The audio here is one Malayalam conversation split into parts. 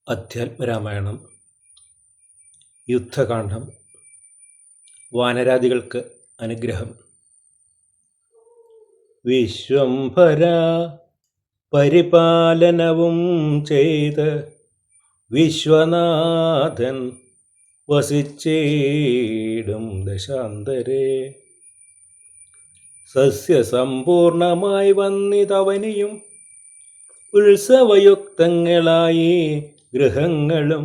അധ്യാത്മരാമായണം യുദ്ധകാന്ഡം. വാനരാദികൾക്ക് അനുഗ്രഹം. വിശ്വംഭര പരിപാലനവും ചെയ്ത് വിശ്വനാഥൻ വസിച്ചിടും ദശാന്തരേ. സസ്യസമ്പൂർണമായി വന്നിതവനിയും ഉത്സവയുക്തങ്ങളായി ഗൃഹങ്ങളും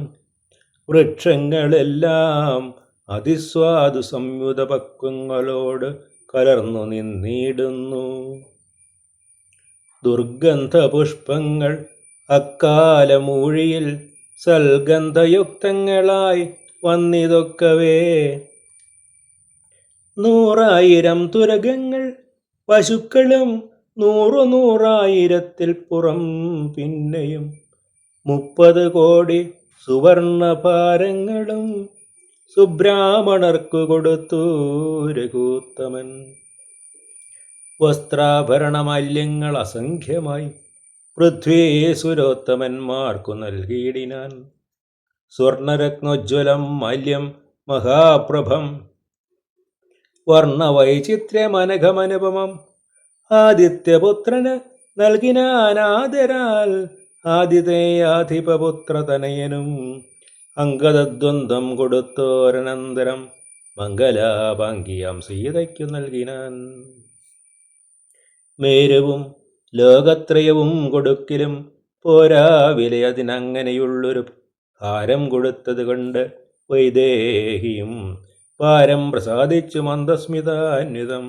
വൃക്ഷങ്ങളെല്ലാം അതിസ്വാദു സംയുത പക്വങ്ങളോട് കലർന്നു നിന്നിടുന്നു. ദുർഗന്ധപുഷ്പങ്ങൾ അക്കാലമൂഴിയിൽ സൽഗന്ധയുക്തങ്ങളായി വന്നിതൊക്കവേ. 100,000 തുരകങ്ങൾ പശുക്കളും 100,000 പുറം പിന്നെയും 30 കോടി സുവർണഭാരങ്ങളും സുബ്രാഹ്മണർക്കു കൊടുത്തു രഘൂത്തമൻ. വസ്ത്രാഭരണമാല്യങ്ങൾ അസംഖ്യമായി പൃഥ്വീസുരോത്തമന്മാർക്കു നൽകിയിടിനാൻ. സ്വർണരത്നോജ്വലം മാല്യം മഹാപ്രഭം വർണ്ണവൈചിത്ര്യമനഘമനുപമം ആദിത്യപുത്രന് നൽകിനാനാദരാൽ. ആദിതേയാധിപപുത്രതനയനും അംഗദദ്വന്ദ്വം കൊടുത്തോരനന്തരം മംഗലാഭാംഗിയാം സീതയ്ക്കു നൽകിനാൻ. മേരുവും ലോകത്രയവും കൊടുക്കിലും പോരാ വിലയതിനങ്ങനെയുള്ളൊരു ഭാരം കൊടുത്തത് കൊണ്ട് വൈദേഹിയും പാരം പ്രസാദിച്ചു മന്ദസ്മിതാന്വിതം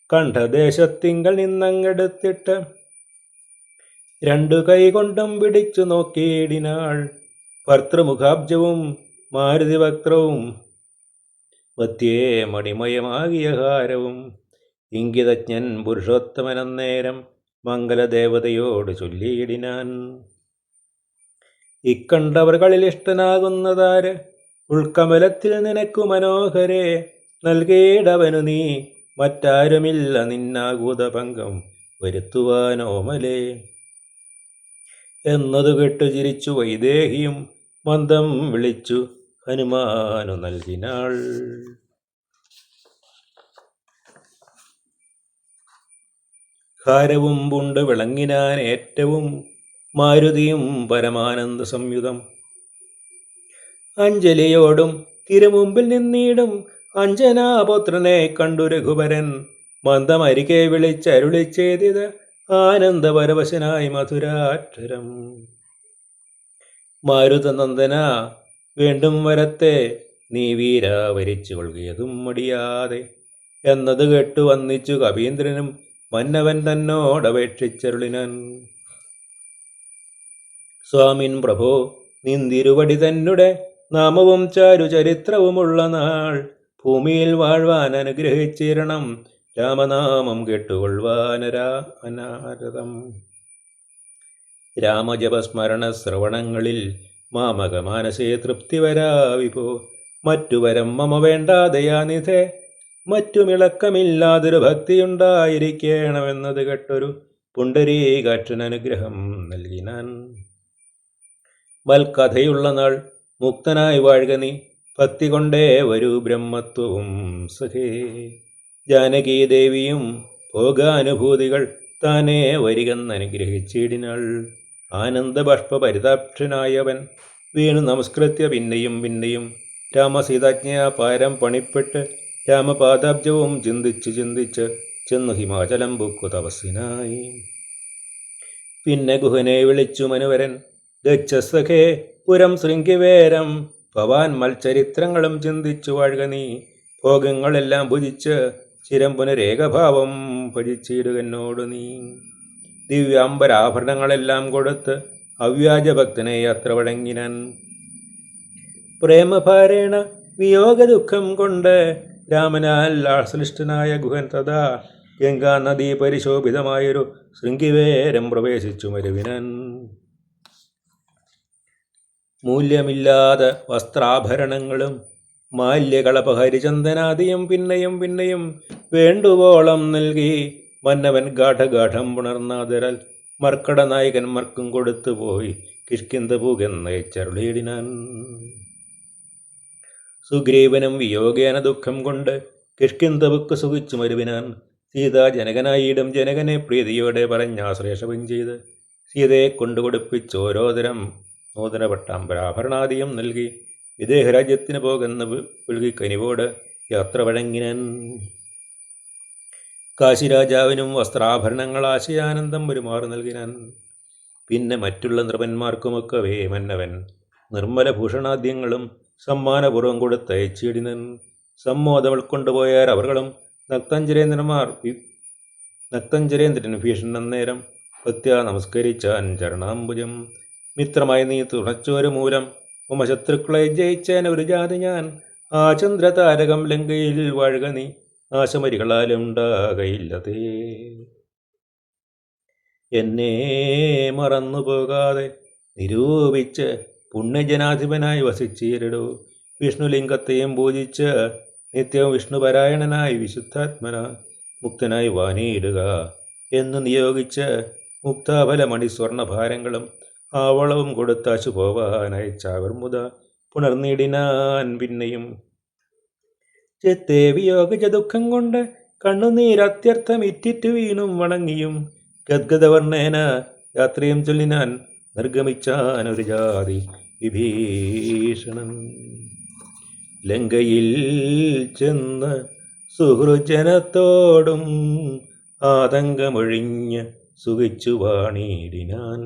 കണ്ഠദേശത്തിങ്കൽ നിന്നങ്ങെടുത്തിട്ട് 2 കൈകൊണ്ടും പിടിച്ചു നോക്കിയിടിനാൾ. ഭർത്തൃമുഖാബ്ജവും മാരുതിവക്ത്രവും മധ്യേ മണിമയമാകിയ ഹാരവും. ഇംഗിതജ്ഞൻ പുരുഷോത്തമനന്നേരം മംഗലദേവതയോട് ചൊല്ലിയിടിനാൻ. ഇക്കണ്ടവർകളിൽ ഇഷ്ടനാകുന്നതാര്? ഉൾക്കമലത്തിൽ നിനക്കു മനോഹരെ നൽകേടവനു നീ മറ്റാരുമില്ല നിന്നാകൂതഭംഗം വരുത്തുവാനോമലേ. എന്നതു കേട്ടു ചിരിച്ചു വൈദേഹിയും മന്ദം വിളിച്ചു ഹനുമാനു നൽകിനാൾ. ഹാരവും പൂണ്ട് വിളങ്ങിനാൻ ഏറ്റവും മാരുതിയും പരമാനന്ദ സംയുതം. അഞ്ജലിയോടും തിരുമുമ്പിൽ നിന്നിടും അഞ്ജനാപുത്രനെ കണ്ടു രഘുവരൻ മന്ദമരികെ വിളിച്ചരുളിച്ചേതിത് ആനന്ദപരവശനായി മധുരാക്ഷരം. മാരുതനന്ദന, വീണ്ടും വരത്തെ നീ വീര വരിച്ചു കൊള്ളിയതും മടിയാതെ എന്നത് കേട്ടു വന്നിച്ചു കവീന്ദ്രനും മന്നവൻ തന്നോടപേക്ഷിച്ചരുളിനാൻ. സ്വാമിൻ പ്രഭോ, നിന്തിരുവടി തന്നെ നാമവും ചാരു ചരിത്രവുമുള്ള നാൾ ഭൂമിയിൽ വാഴ്വാൻ അനുഗ്രഹിച്ചിരണം. രാമനാമം കേട്ടുകൊള്ളുവാനരാനരതം. രാമജപസ്മരണ ശ്രവണങ്ങളിൽ മാമകമാനസേ തൃപ്തി വരാവിപോ. മറ്റു വരം മമ വേണ്ടാതയാനിധേ, മറ്റുമിളക്കമില്ലാതൊരു ഭക്തിയുണ്ടായിരിക്കണമെന്നത് കേട്ടൊരു പുണ്ടരീകാക്ഷനനുഗ്രഹം നൽകിനാൻ. വൽക്കഥയുള്ള നാൾ മുക്തനായി വാഴുക നീ, ഭക്തി കൊണ്ടേ വരൂ ബ്രഹ്മത്വവും സഖേ. ജാനകീദേവിയും ഭോഗാനുഭൂതികൾ താനേ വരികെന്നനുഗ്രഹിച്ചിടിനാൾ. ആനന്ദബാഷ്പ പരിതാക്ഷനായവൻ വീണു നമസ്കൃത്യ പിന്നെയും പിന്നെയും രാമസീതാജ്ഞയാ പാരം പണിപ്പെട്ട് രാമപാദാബ്ജവും ചിന്തിച്ച് ചിന്തിച്ച് ചെന്നു ഹിമാചലം ബുക്കു തപസ്സിനായി. പിന്നെ ഗുഹനെ വിളിച്ചു മനുവരൻ, ഗച്ഛസഖേ പുരം ശൃംഗിവേരം. ഭവാൻ മൽചരിത്രങ്ങളും ചിന്തിച്ചു വാഴുക നീ, ഭോഗങ്ങളെല്ലാം ഭുജിച്ച് ചിരം പുനരേകഭാവം ഭജിച്ചിടുകന്നോടു നീ. ദിവ്യാംബരാഭരണങ്ങളെല്ലാം കൊടുത്ത് അവ്യാജഭക്തനെ യാത്ര വഴങ്ങിനാൻ. പ്രേമഭാരേണ വിയോഗ ദുഃഖം കൊണ്ട് രാമനാൽ ആശ്ലിഷ്ടനായ ഗുഹൻ തഥാ ഗംഗാനദീ പരിശോഭിതമായൊരു ശൃംഗിവേരം പ്രവേശിച്ചു മരുവിനാൻ. മൂല്യമില്ലാത്ത വസ്ത്രാഭരണങ്ങളും മാല്യകളപഹരിചന്ദനാദിയും പിന്നെയും പിന്നെയും വേണ്ടുവോളം നൽകി മന്നവൻ ഗാഠഗാഠം പുണർന്നാദരാൽ മർക്കട നായകന്മാർക്കും കൊടുത്തു പോയി കിഷ്കിന്ധപൂകെന്നയച്ചരുളിയിടിനാൻ. സുഗ്രീവനും വിയോഗേന ദുഃഖം കൊണ്ട് കിഷ്കിന്ധപുക്ക് സുഖിച്ചു മരുവിനാൻ. സീത ജനകനായിടും ജനകനെ പ്രീതിയോടെ പറഞ്ഞാശ്ലേഷവും ചെയ്ത് സീതയെ കൊണ്ടുകൊടുപ്പിച്ച് ഓരോതരം നൂതന പട്ടാംബരാഭരണാദിയും നൽകി വിദേഹരാജ്യത്തിന് പോകുന്ന പുൽകി കനിവോട് യാത്ര വഴങ്ങിനാൻ. കാശിരാജാവിനും വസ്ത്രാഭരണങ്ങൾ ആശയാനന്ദം ഒരുമാറ് നൽകിനാൻ. പിന്നെ മറ്റുള്ള നൃപന്മാർക്കുമൊക്കവേ മന്നവൻ നിർമ്മല ഭൂഷണാദ്യങ്ങളും സമ്മാനപൂർവ്വം കൊടുത്തയച്ചിടിനൻ. സമ്മോദം ഉൾക്കൊണ്ടുപോയാർ അവർകളും നക്തഞ്ചരേന്ദ്രൻ ഭീഷണൻ നേരം ഭക്ത്യാ നമസ്കരിച്ചാൻ ചരണാംബുജം. മിത്രമായി നീ തുണച്ചോരു മൂലം മമ ശത്രുക്കളെ ജയിച്ചേന ഒരു ജാതി ഞാൻ. ആ ചന്ദ്രതാരകം ലങ്കയിൽ വാഴുക നീ നാശമരികളാലുണ്ടാകയില്ലതേ. എന്നെ മറന്നുപോകാതെ നിരൂപിച്ച് പുണ്യജനാധിപനായി വസിച്ചീരിടൂ. വിഷ്ണുലിംഗത്തെയും പൂജിച്ച് നിത്യവും വിഷ്ണുപരായണനായി വിശുദ്ധാത്മന മുക്തനായി വാനിയിടുക എന്ന് നിയോഗിച്ച് മുക്താഫലമണി സ്വർണഭാരങ്ങളും ആവളവും കൊടുത്താശു പോവാനയച്ചാവർ മുത പുണർന്നിടിനാൻ. പിന്നെയും ചെത്തേ വിയോഗിച്ച ദുഃഖം കൊണ്ട് കണ്ണുനീരത്യർത്ഥം ഇറ്റിറ്റു വീണും വണങ്ങിയും ഗദ്ഗദവർണ്ണേന യാത്രയും ചൊല്ലിനാൻ നിർഗമിച്ചാൻ ഒരു ജാതി വിഭീഷണൻ. ലങ്കയിൽ ചെന്ന് സുഹൃജനത്തോടും ആതങ്കമൊഴിഞ്ഞ് സുഖിച്ചു വാണിടിനാൻ.